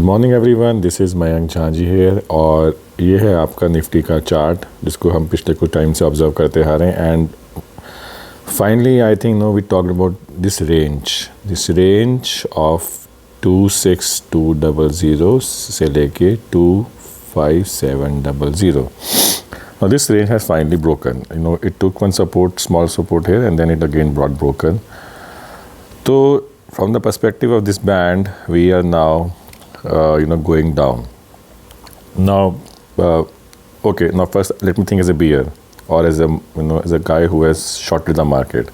Morning everyone, this is Mayank Jhanjhi here और ये है आपका निफ्टी का चार्ट जिसको हम पिछले कुछ टाइम से ऑब्जर्व करते आ रहे हैं। And finally I think no we talked about this range of 26200 से लेके 25700. Now this range has finally broken. It took one small support here, and then it again brought broken. So from the perspective of this band, we are now going down. Now, okay. Now, first, let me think as a bear or as a guy who has shorted the market.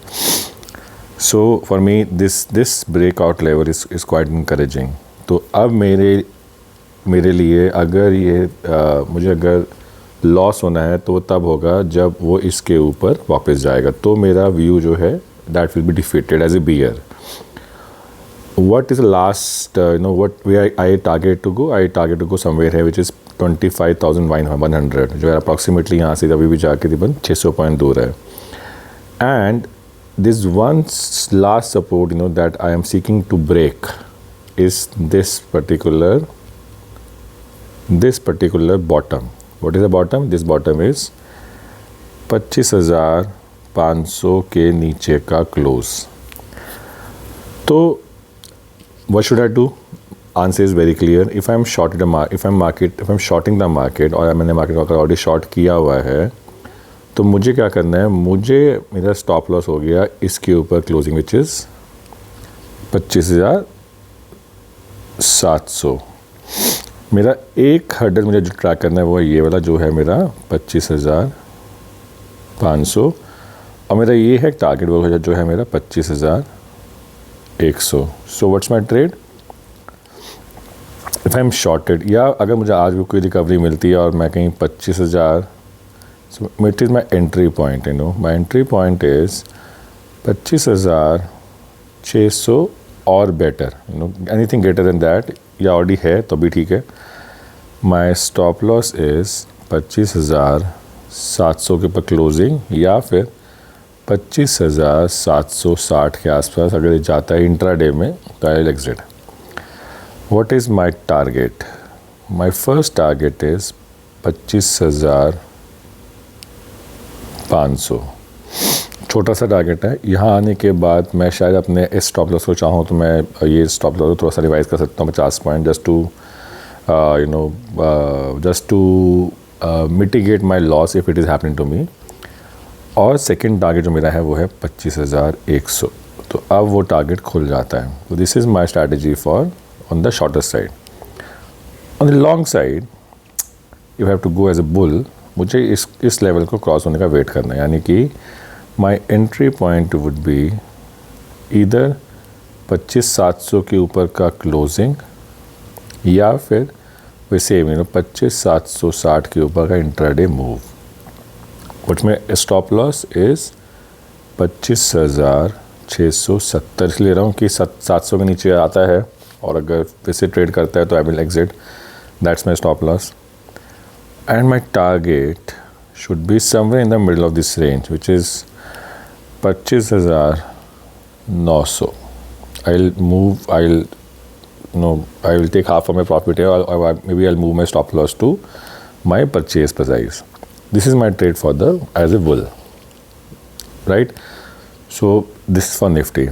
So for me, this breakout level is quite encouraging. तो अब मेरे लिए अगर ये मुझे अगर loss होना है तो तब होगा जब वो इसके ऊपर वापस जाएगा, तो मेरा व्यू जो है that will be defeated as a bear. What is the last, what where I target to go? I target to go somewhere here which is 25,100, जो है approximately यहाँ से अभी भी जाके तकरीबन 600 पॉइंट दूर है. And this one last support that I am seeking to break is this particular bottom. What is the bottom? This bottom is 25,500 के नीचे का क्लोज. तो what should I do? Answer is very clear. If I'm shorting the market और मैंने market को already short किया हुआ है तो मुझे क्या करना है, मेरा स्टॉप लॉस हो गया इसके ऊपर क्लोजिंग विच इज़ 25,700. मेरा एक हर्डल मुझे जो ट्रैक करना है वो ये वाला जो है मेरा 25,500 और मेरा ये है टारगेट वो जो है मेरा 25,100. So what's my trade if I am shorted, या अगर मुझे आज भी कोई रिकवरी मिलती है और मैं कहीं 25,000, so it is my entry point. My entry point is 25,600 और better. Anything greater than that या ऑलरेडी है तो भी ठीक है. माई स्टॉप लॉस इज़ 25,700 के ऊपर क्लोजिंग या फिर 25,760 के आसपास अगर ये जाता है इंट्राडे में तो I will exit. What is my target? My first target is 25,500. छोटा सा टारगेट है. यहाँ आने के बाद मैं शायद अपने इस स्टॉप लॉस को चाहूँ तो मैं ये स्टॉप लॉस थोड़ा सा रिवाइज कर सकता हूँ 50 point just to mitigate my loss if it is happening to me. और सेकंड टारगेट जो मेरा है वो है 25,100. तो अब वो टारगेट खुल जाता है. तो this is my strategy for on the shortest side. On the long side you have to go as a bull. मुझे इस लेवल को क्रॉस होने का वेट करना है, यानी कि माई एंट्री पॉइंट वुड बी इधर 25,700 के ऊपर का क्लोजिंग या फिर वैसे 25,760 के ऊपर का intraday move. What my stop loss is 25,670 इसलिए ले रहा हूँ कि 700 के नीचे आता है और अगर वैसे ट्रेड करता है तो I will exit. That's my stop loss. And my target should be somewhere in the middle of this range which is 25,900. I will take half of my profit और maybe I move my stop loss to my purchase price. This is my trade for as a bull, right? So this is for Nifty.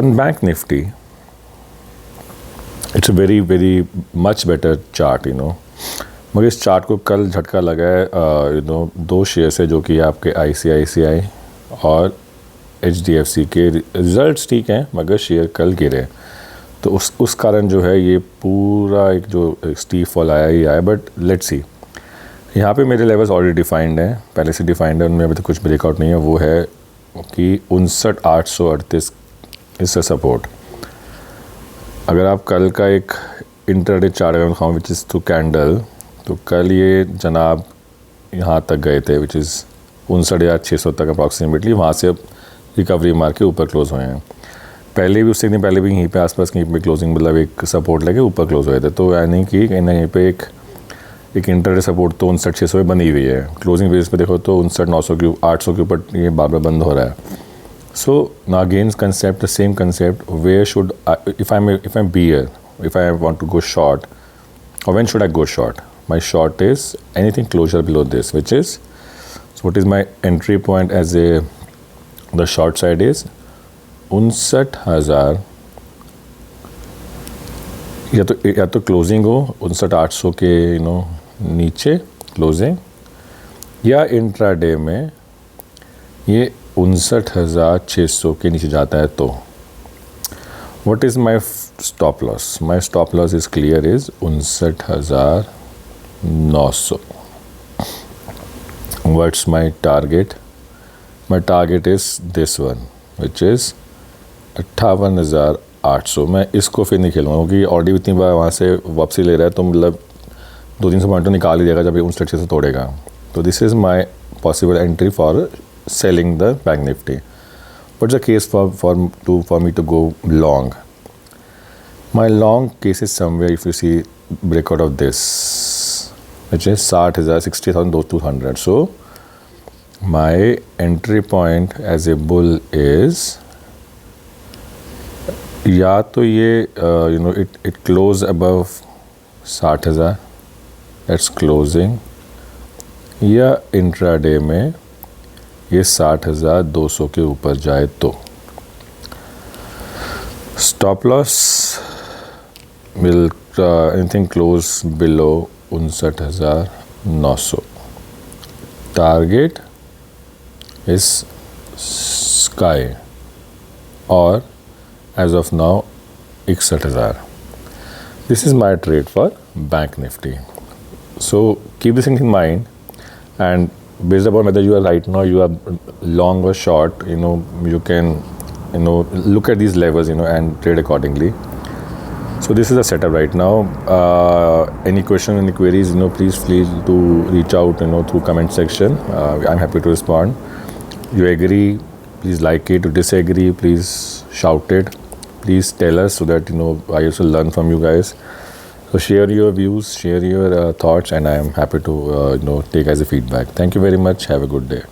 On Bank Nifty, it's a very very much better chart, मगर इस chart को कल झटका लगा है दो share से जो कि आपके ICICI और HDFC के रिजल्ट्स ठीक हैं मगर शेयर कल गिरे. तो उस कारण जो है ये पूरा एक जो स्टीप फॉल आया ही आया. बट लेट्स सी, यहाँ पे मेरे लेवल्स ऑलरेडी डिफाइंड हैं, पहले से डिफाइंड है, उनमें अभी तक कुछ ब्रेकआउट नहीं है. वो है कि 59,838 इससे सपोर्ट. अगर आप कल का एक इंटरडे चार्ट अगर दिखाऊँ विच इज़ टू कैंडल, तो कल ये जनाब यहाँ तक गए थे विच इज़ 59,600 तक अप्रॉक्सीमेटली. वहाँ से रिकवरी मार के ऊपर क्लोज हुए हैं. पहले भी उससे एक दिन पहले भी यहीं पे आसपास कहीं पे क्लोजिंग मतलब एक सपोर्ट लगे ऊपर क्लोज हुए थे. तो यानी कि कहीं ना कहीं पे एक इंटरडे सपोर्ट तो 59,600 बनी हुई है. क्लोजिंग बेस पे देखो तो 59,900 के 800 के ऊपर ये बार बार बंद हो रहा है. So now again concept, the same concept. Where should I, if I'm beer, if I want to go short, or when should I go short? My short is anything closure below this, which is, so what is my entry point as a, the short side is 59,000, या तो closing हो 59,800 के नीचे closing, या intraday में ये 59,600 के नीचे जाता है तो what is my stop loss? My stop loss is clear, is 59,900. What's my target? My target is this one, which is 58,800. मैं इसको फिर नहीं खेलूँगा क्योंकि ऑडी इतनी बार वहाँ से वापसी ले रहा है, तो मतलब 200-300 पॉइंट तो निकाल ही देगा जब ये 59,600 तोड़ेगा. तो this is my possible entry for selling the bank nifty. What's the case for me to go long? My long case is somewhere, if you see breakout of this, which is 60,000, 60,200. So my entry point as a bull is, या तो ये it close above 60,000, that's closing, या intraday में ये 60,200 के ऊपर जाए तो. Stop loss will anything close below 59,900. Target is sky और as of now 61,000. This is my trade for bank Nifty. So keep this in mind, and based upon whether you are right now you are long or short, you can look at these levels and trade accordingly. So this is the setup right now. Any question, any queries, please feel to reach out through comment section. I'm happy to respond. You agree, please like it. You disagree, please shout it. Please tell us so that I also learn from you guys. So share your views, share your thoughts, and I am happy to take as a feedback. Thank you very much. Have a good day.